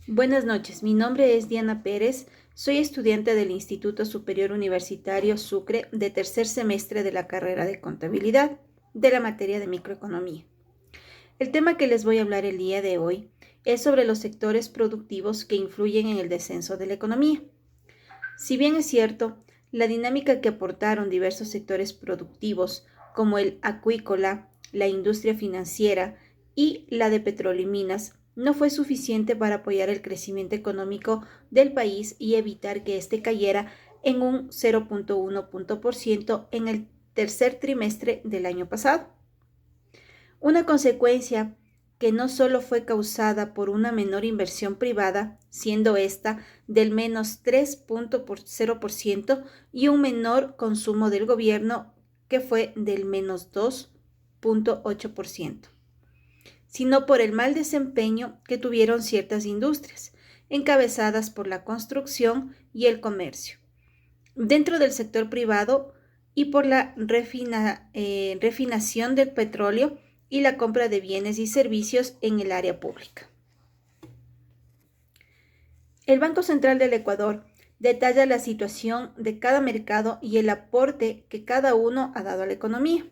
Buenas noches, mi nombre es Diana Pérez, soy estudiante del Instituto Superior Universitario Sucre de tercer semestre de la carrera de Contabilidad, de la materia de Microeconomía. El tema que les voy a hablar el día de hoy es sobre los sectores productivos que influyen en el descenso de la economía. Si bien es cierto, la dinámica que aportaron diversos sectores productivos como el acuícola, la industria financiera y la de petróleo y minas no fue suficiente para apoyar el crecimiento económico del país y evitar que éste cayera en un 0.1 punto por ciento en el tercer trimestre del año pasado. Una consecuencia que no solo fue causada por una menor inversión privada, siendo esta del menos 3.0% y un menor consumo del gobierno, que fue del menos 2.8%, sino por el mal desempeño que tuvieron ciertas industrias, encabezadas por la construcción y el comercio, dentro del sector privado y por la refinación del petróleo y la compra de bienes y servicios en el área pública. El Banco Central del Ecuador detalla la situación de cada mercado y el aporte que cada uno ha dado a la economía.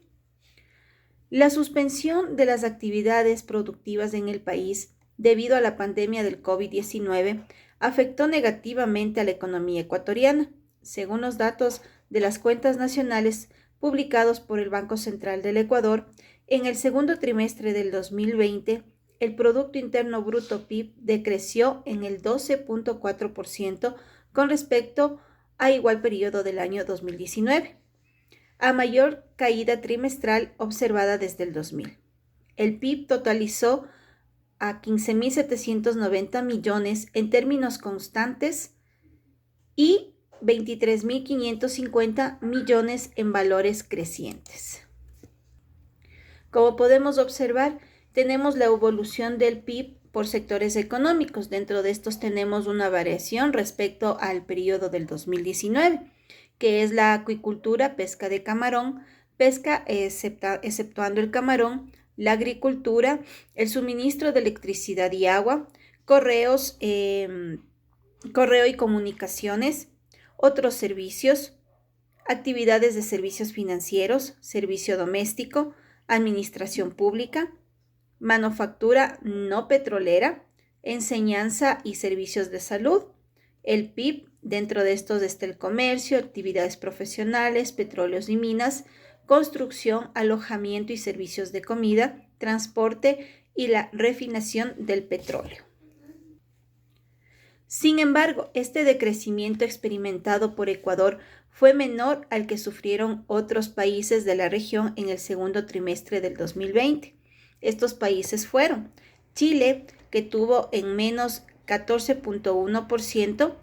La suspensión de las actividades productivas en el país debido a la pandemia del COVID-19 afectó negativamente a la economía ecuatoriana, según los datos de las cuentas nacionales publicados por el Banco Central del Ecuador. En el segundo trimestre del 2020, el Producto Interno Bruto PIB decreció en el 12.4% con respecto a igual periodo del año 2019, a mayor caída trimestral observada desde el 2000. El PIB totalizó a 15.790 millones en términos constantes y 23.550 millones en valores crecientes. Como podemos observar, tenemos la evolución del PIB por sectores económicos. Dentro de estos tenemos una variación respecto al periodo del 2019, que es la acuicultura, pesca de camarón, pesca exceptuando el camarón, la agricultura, el suministro de electricidad y agua, correo y comunicaciones, otros servicios, actividades de servicios financieros, servicio doméstico, administración pública, manufactura no petrolera, enseñanza y servicios de salud. El PIB, dentro de estos está el comercio, actividades profesionales, petróleos y minas, construcción, alojamiento y servicios de comida, transporte y la refinación del petróleo. Sin embargo, este decrecimiento experimentado por Ecuador fue menor al que sufrieron otros países de la región en el segundo trimestre del 2020. Estos países fueron Chile, que tuvo en menos 14.1%,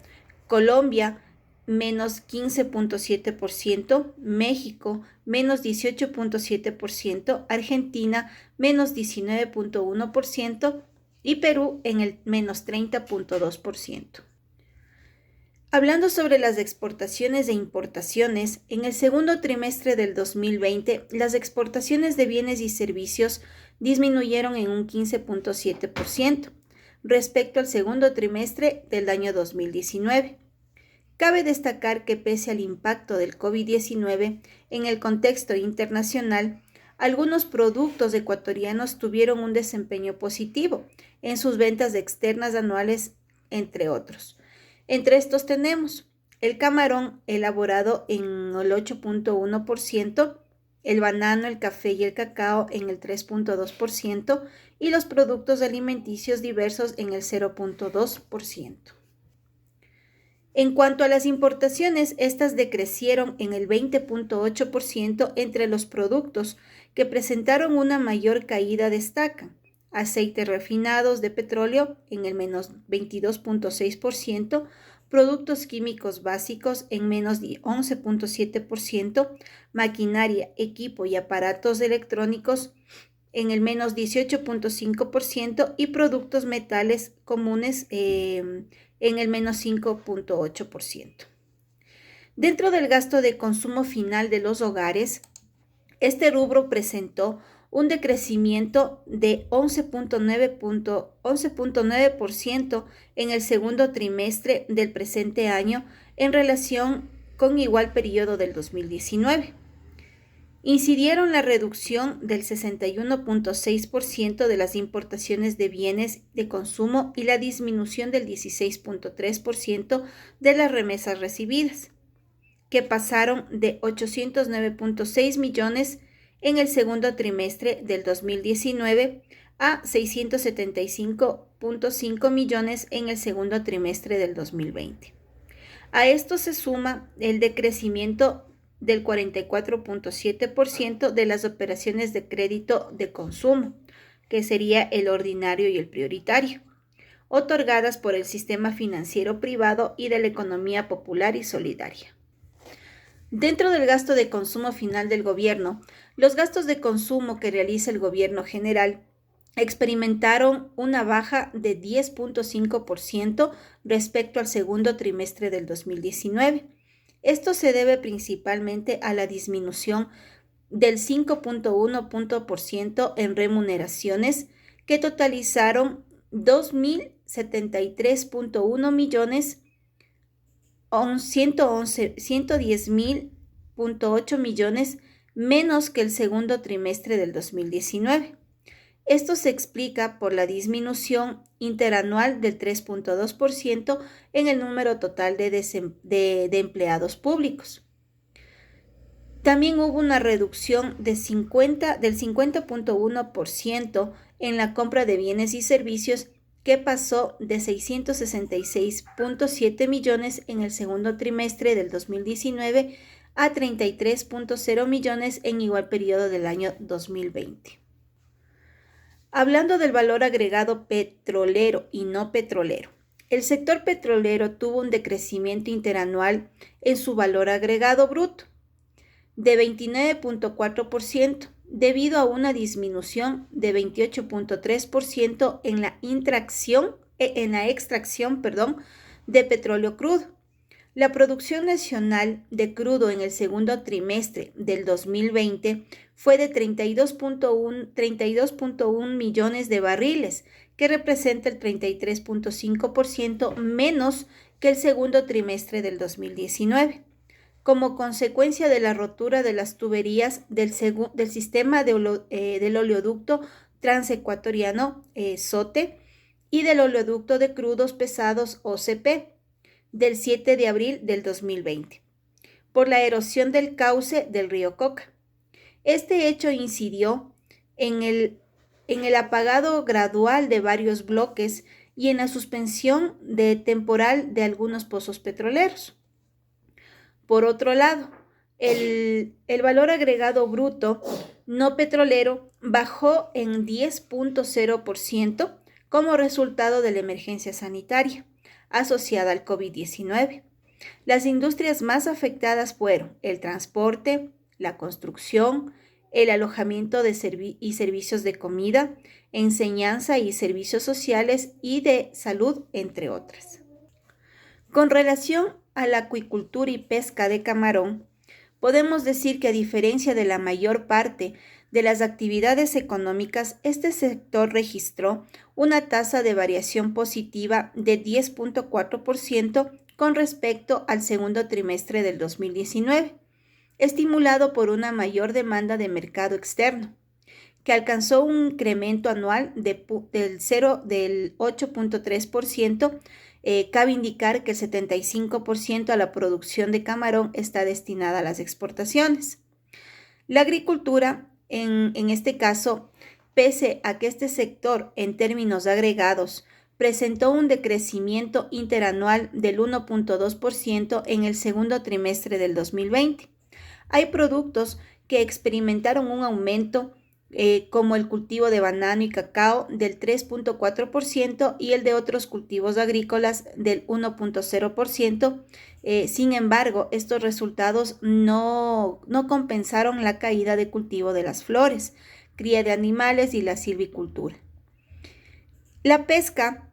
Colombia, menos 15.7%, México, menos 18.7%, Argentina, menos 19.1%, y Perú en el menos 30.2%. Hablando sobre las exportaciones e importaciones, en el segundo trimestre del 2020, las exportaciones de bienes y servicios disminuyeron en un 15.7% respecto al segundo trimestre del año 2019. Cabe destacar que pese al impacto del COVID-19 en el contexto internacional, algunos productos ecuatorianos tuvieron un desempeño positivo en sus ventas externas anuales, entre otros. Entre estos tenemos el camarón elaborado en el 8.1%, el banano, el café y el cacao en el 3.2% y los productos alimenticios diversos en el 0.2%. En cuanto a las importaciones, estas decrecieron en el 20.8%. Entre los productos que presentaron una mayor caída destacan aceites refinados de petróleo en el menos 22.6%, productos químicos básicos en menos 11.7%, maquinaria, equipo y aparatos electrónicos en el menos 18.5% y productos metales comunes en el menos 5.8%. Dentro del gasto de consumo final de los hogares, este rubro presentó un decrecimiento de 11.9% en el segundo trimestre del presente año en relación con igual periodo del 2019. Incidieron la reducción del 61.6% de las importaciones de bienes de consumo y la disminución del 16.3% de las remesas recibidas, que pasaron de 809.6 millones en el segundo trimestre del 2019 a 675.5 millones en el segundo trimestre del 2020. A esto se suma el decrecimiento del 44.7% de las operaciones de crédito de consumo, que sería el ordinario y el prioritario, otorgadas por el sistema financiero privado y de la economía popular y solidaria. Dentro del gasto de consumo final del gobierno, los gastos de consumo que realiza el gobierno general experimentaron una baja de 10.5% respecto al segundo trimestre del 2019. Esto se debe principalmente a la disminución del 5.1% en remuneraciones, que totalizaron 2.073.1 millones, 110.000.8 millones menos que el segundo trimestre del 2019. Esto se explica por la disminución interanual del 3.2% en el número total de empleados públicos. También hubo una reducción del 50.1% en la compra de bienes y servicios, que pasó de 666.7 millones en el segundo trimestre del 2019 a 33.0 millones en igual periodo del año 2020. Hablando del valor agregado petrolero y no petrolero, el sector petrolero tuvo un decrecimiento interanual en su valor agregado bruto de 29.4%, debido a una disminución de 28.3% en la extracción de petróleo crudo. La producción nacional de crudo en el segundo trimestre del 2020 fue de 32.1 millones de barriles, que representa el 33.5% menos que el segundo trimestre del 2019. Como consecuencia de la rotura de las tuberías del sistema del oleoducto transecuatoriano SOTE y del oleoducto de crudos pesados OCP del 7 de abril del 2020, por la erosión del cauce del río Coca. Este hecho incidió en el apagado gradual de varios bloques y en la suspensión temporal de algunos pozos petroleros. Por otro lado, el valor agregado bruto no petrolero bajó en 10.0% como resultado de la emergencia sanitaria asociada al COVID-19. Las industrias más afectadas fueron el transporte, la construcción, el alojamiento y servicios de comida, enseñanza y servicios sociales y de salud, entre otras. Con relación a la acuicultura y pesca de camarón, podemos decir que, a diferencia de la mayor parte de las actividades económicas, este sector registró una tasa de variación positiva de 10.4% con respecto al segundo trimestre del 2019, estimulado por una mayor demanda de mercado externo, que alcanzó un incremento anual del 8.3%. Cabe indicar que el 75% a la producción de camarón está destinada a las exportaciones. La agricultura, en este caso, pese a que este sector en términos agregados presentó un decrecimiento interanual del 1.2% en el segundo trimestre del 2020, hay productos que experimentaron un aumento, como el cultivo de banano y cacao del 3.4% y el de otros cultivos agrícolas del 1.0%. Sin embargo, estos resultados no compensaron la caída de cultivo de las flores, cría de animales y la silvicultura. La pesca,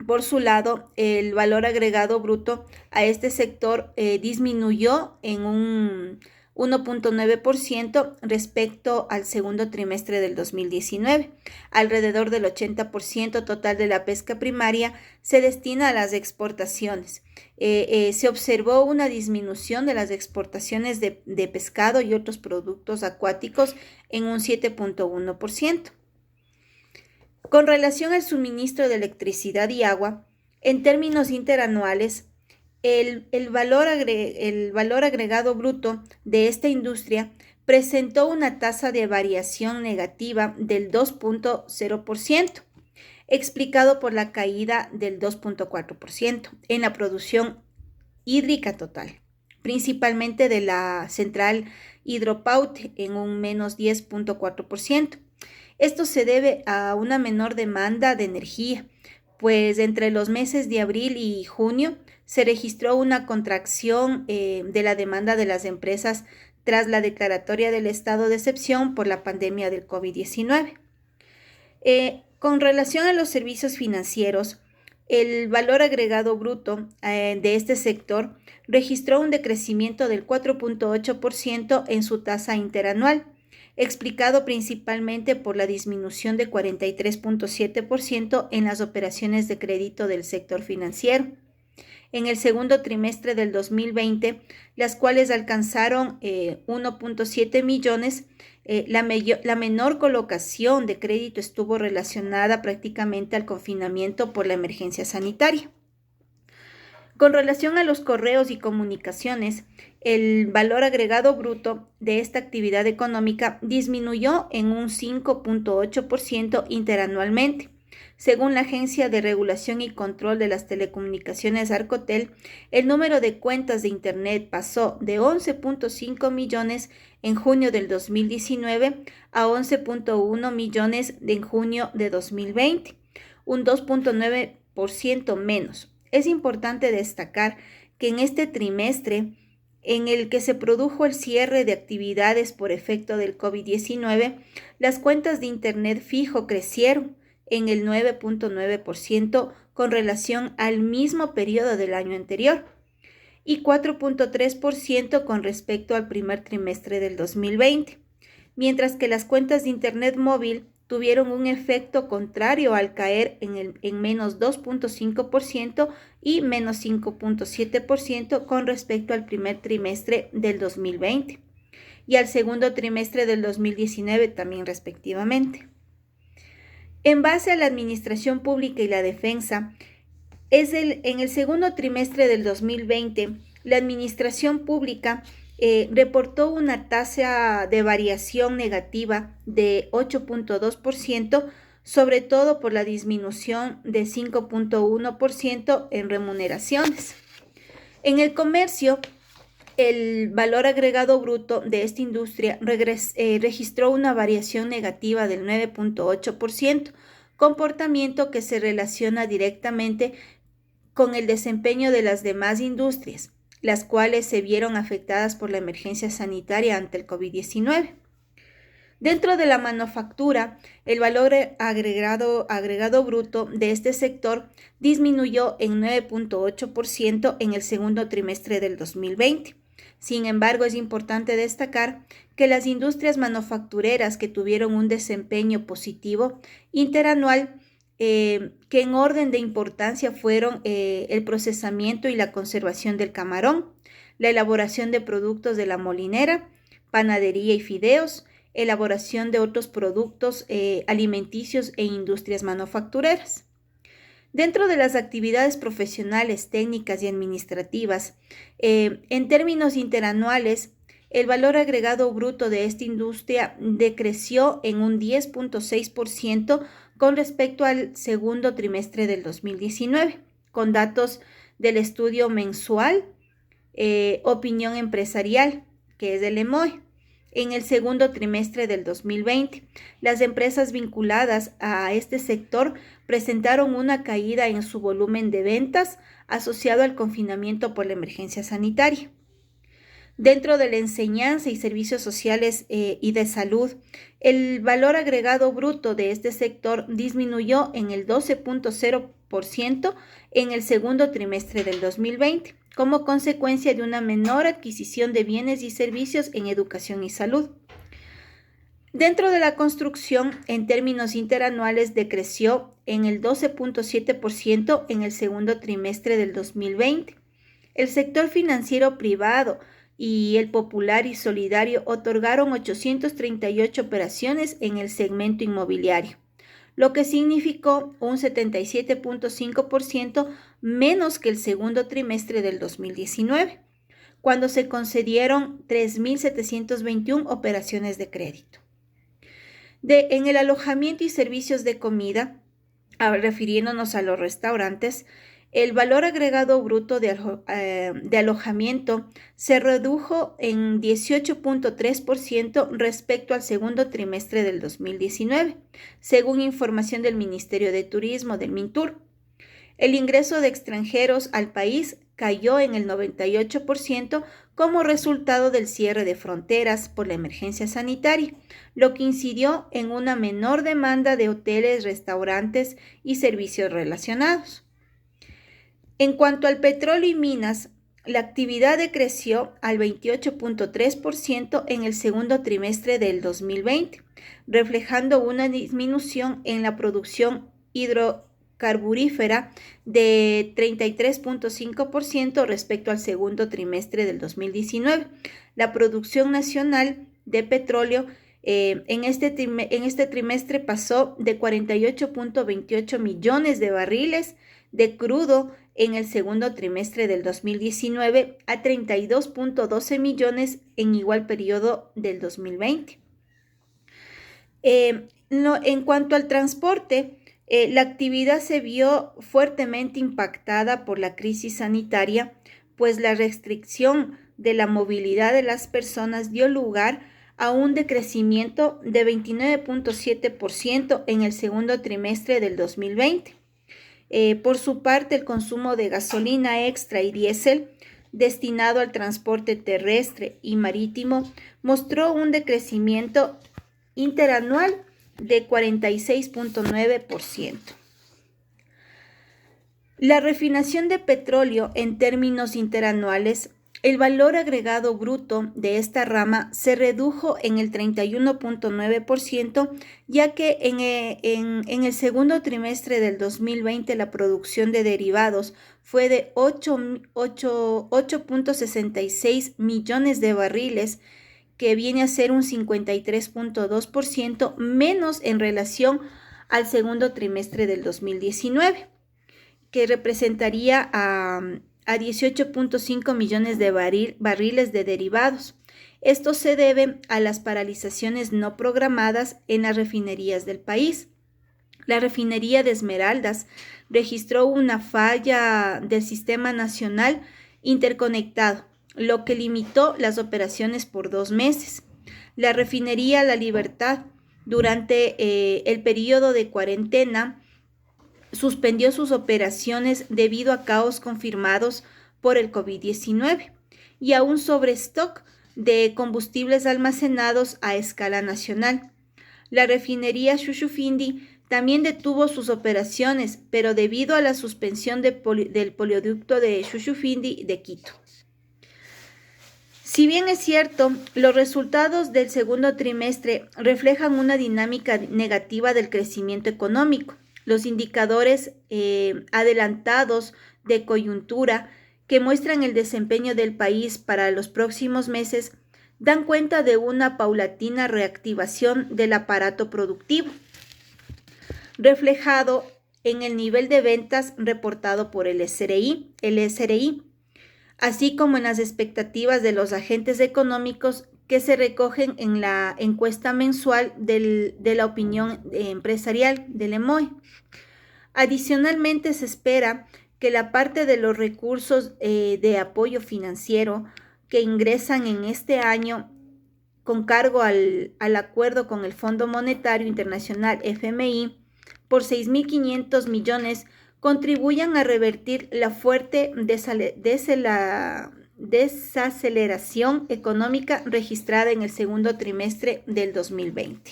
por su lado, el valor agregado bruto a este sector disminuyó en un 1.9% respecto al segundo trimestre del 2019. Alrededor del 80% total de la pesca primaria se destina a las exportaciones. Se observó una disminución de las exportaciones de pescado y otros productos acuáticos en un 7.1%. Con relación al suministro de electricidad y agua, en términos interanuales, el valor agregado bruto de esta industria presentó una tasa de variación negativa del 2.0%, explicado por la caída del 2.4% en la producción hídrica total, principalmente de la central Hidropaut en un menos 10.4%. Esto se debe a una menor demanda de energía, pues entre los meses de abril y junio se registró una contracción de la demanda de las empresas tras la declaratoria del estado de excepción por la pandemia del COVID-19. Con relación a los servicios financieros, el valor agregado bruto de este sector registró un decrecimiento del 4.8% en su tasa interanual, explicado principalmente por la disminución de 43.7% en las operaciones de crédito del sector financiero. En el segundo trimestre del 2020, las cuales alcanzaron 1.7 millones, la menor colocación de crédito estuvo relacionada prácticamente al confinamiento por la emergencia sanitaria. Con relación a los correos y comunicaciones, el valor agregado bruto de esta actividad económica disminuyó en un 5.8% interanualmente. Según la Agencia de Regulación y Control de las Telecomunicaciones Arcotel, el número de cuentas de Internet pasó de 11.5 millones en junio del 2019 a 11.1 millones en junio de 2020, un 2.9% menos. Es importante destacar que en este trimestre, en el que se produjo el cierre de actividades por efecto del COVID-19, las cuentas de Internet fijo crecieron en el 9.9% con relación al mismo periodo del año anterior y 4.3% con respecto al primer trimestre del 2020, mientras que las cuentas de Internet móvil tuvieron un efecto contrario al caer en menos 2.5% y menos 5.7% con respecto al primer trimestre del 2020 y al segundo trimestre del 2019 también respectivamente. En base a la administración pública y la defensa, en el segundo trimestre del 2020, la administración pública reportó una tasa de variación negativa de 8.2%, sobre todo por la disminución de 5.1% en remuneraciones. En el comercio, el valor agregado bruto de esta industria registró una variación negativa del 9.8%, comportamiento que se relaciona directamente con el desempeño de las demás industrias, las cuales se vieron afectadas por la emergencia sanitaria ante el COVID-19. Dentro de la manufactura, el valor agregado bruto de este sector disminuyó en 9.8% en el segundo trimestre del 2020. Sin embargo, es importante destacar que las industrias manufactureras que tuvieron un desempeño positivo interanual, que en orden de importancia fueron el procesamiento y la conservación del camarón, la elaboración de productos de la molinera, panadería y fideos, elaboración de otros productos alimenticios e industrias manufactureras. Dentro de las actividades profesionales, técnicas y administrativas, en términos interanuales, el valor agregado bruto de esta industria decreció en un 10.6% con respecto al segundo trimestre del 2019, con datos del estudio mensual Opinión Empresarial, que es del EMOE. En el segundo trimestre del 2020, las empresas vinculadas a este sector presentaron una caída en su volumen de ventas asociado al confinamiento por la emergencia sanitaria. Dentro de la enseñanza y servicios sociales y de salud, el valor agregado bruto de este sector disminuyó en el 12.0% 0.7% en el segundo trimestre del 2020, como consecuencia de una menor adquisición de bienes y servicios en educación y salud. Dentro de la construcción, en términos interanuales, decreció en el 12.7% en el segundo trimestre del 2020. El sector financiero privado y el popular y solidario otorgaron 838 operaciones en el segmento inmobiliario, lo que significó un 77.5% menos que el segundo trimestre del 2019, cuando se concedieron 3.721 operaciones de crédito. En el alojamiento y servicios de comida, refiriéndonos a los restaurantes, el valor agregado bruto de alojamiento se redujo en 18.3% respecto al segundo trimestre del 2019, según información del Ministerio de Turismo, del MINTUR. El ingreso de extranjeros al país cayó en el 98% como resultado del cierre de fronteras por la emergencia sanitaria, lo que incidió en una menor demanda de hoteles, restaurantes y servicios relacionados. En cuanto al petróleo y minas, la actividad decreció al 28.3% en el segundo trimestre del 2020, reflejando una disminución en la producción hidrocarburífera de 33.5% respecto al segundo trimestre del 2019. La producción nacional de petróleo en este trimestre pasó de 48.28 millones de barriles de crudo en el segundo trimestre del 2019 a 32.12 millones en igual periodo del 2020. En cuanto al transporte, la actividad se vio fuertemente impactada por la crisis sanitaria, pues la restricción de la movilidad de las personas dio lugar a un decrecimiento de 29.7% en el segundo trimestre del 2020. Por su parte, el consumo de gasolina extra y diésel destinado al transporte terrestre y marítimo mostró un decrecimiento interanual de 46.9%. La refinación de petróleo en términos interanuales, el valor agregado bruto de esta rama se redujo en el 31.9%, ya que en el segundo trimestre del 2020 la producción de derivados fue de 8.66 millones de barriles, que viene a ser un 53.2% menos en relación al segundo trimestre del 2019, que representaría a 18.5 millones de barriles de derivados. Esto se debe a las paralizaciones no programadas en las refinerías del país. La refinería de Esmeraldas registró una falla del sistema nacional interconectado, lo que limitó las operaciones por 2 meses. La refinería La Libertad, durante el periodo de cuarentena, suspendió sus operaciones debido a caos confirmados por el COVID-19 y a un sobrestock de combustibles almacenados a escala nacional. La refinería Shushufindi también detuvo sus operaciones, pero debido a la suspensión del polioducto de Shushufindi de Quito. Si bien es cierto, los resultados del segundo trimestre reflejan una dinámica negativa del crecimiento económico. Los indicadores adelantados de coyuntura que muestran el desempeño del país para los próximos meses dan cuenta de una paulatina reactivación del aparato productivo, reflejado en el nivel de ventas reportado por el SRI, así como en las expectativas de los agentes económicos que se recogen en la encuesta mensual de la opinión empresarial del EMOE. Adicionalmente, se espera que la parte de los recursos de apoyo financiero que ingresan en este año con cargo al acuerdo con el Fondo Monetario Internacional FMI por 6.500 millones contribuyan a revertir la fuerte desaceleración económica registrada en el segundo trimestre del 2020.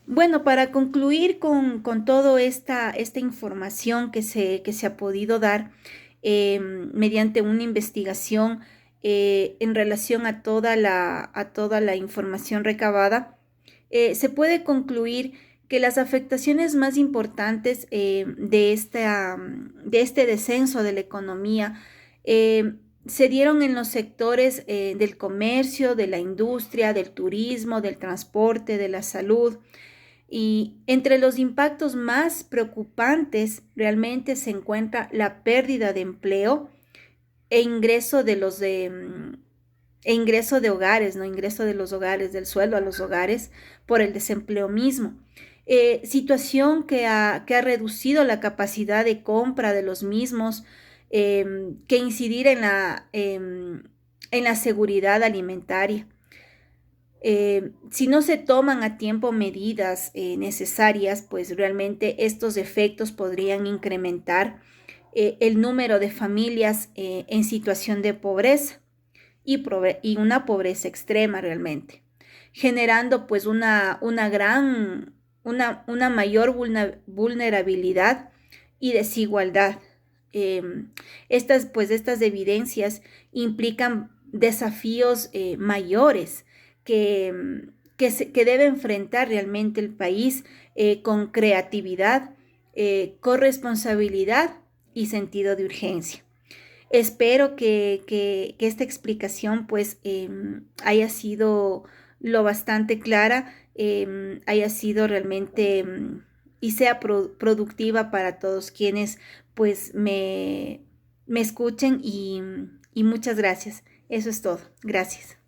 Bueno, para concluir con toda esta información que se ha podido dar mediante una investigación en relación a toda la información recabada, se puede concluir que las afectaciones más importantes de este descenso de la economía se dieron en los sectores del comercio, de la industria, del turismo, del transporte, de la salud. Y entre los impactos más preocupantes realmente se encuentra la pérdida de empleo e ingreso de e ingreso de hogares, ¿no? Ingreso de los hogares, del sueldo a los hogares por el desempleo mismo. Situación que ha reducido la capacidad de compra de los mismos, que incidir en la seguridad alimentaria. Si no se toman a tiempo medidas necesarias, pues realmente estos efectos podrían incrementar el número de familias en situación de pobreza y una pobreza extrema realmente, generando pues una mayor vulnerabilidad y desigualdad. Estas evidencias implican desafíos mayores que debe enfrentar realmente el país con creatividad, corresponsabilidad y sentido de urgencia. Espero que esta explicación pues haya sido lo bastante clara, haya sido realmente y sea productiva para todos quienes pues me escuchen y muchas gracias. Eso es todo. Gracias.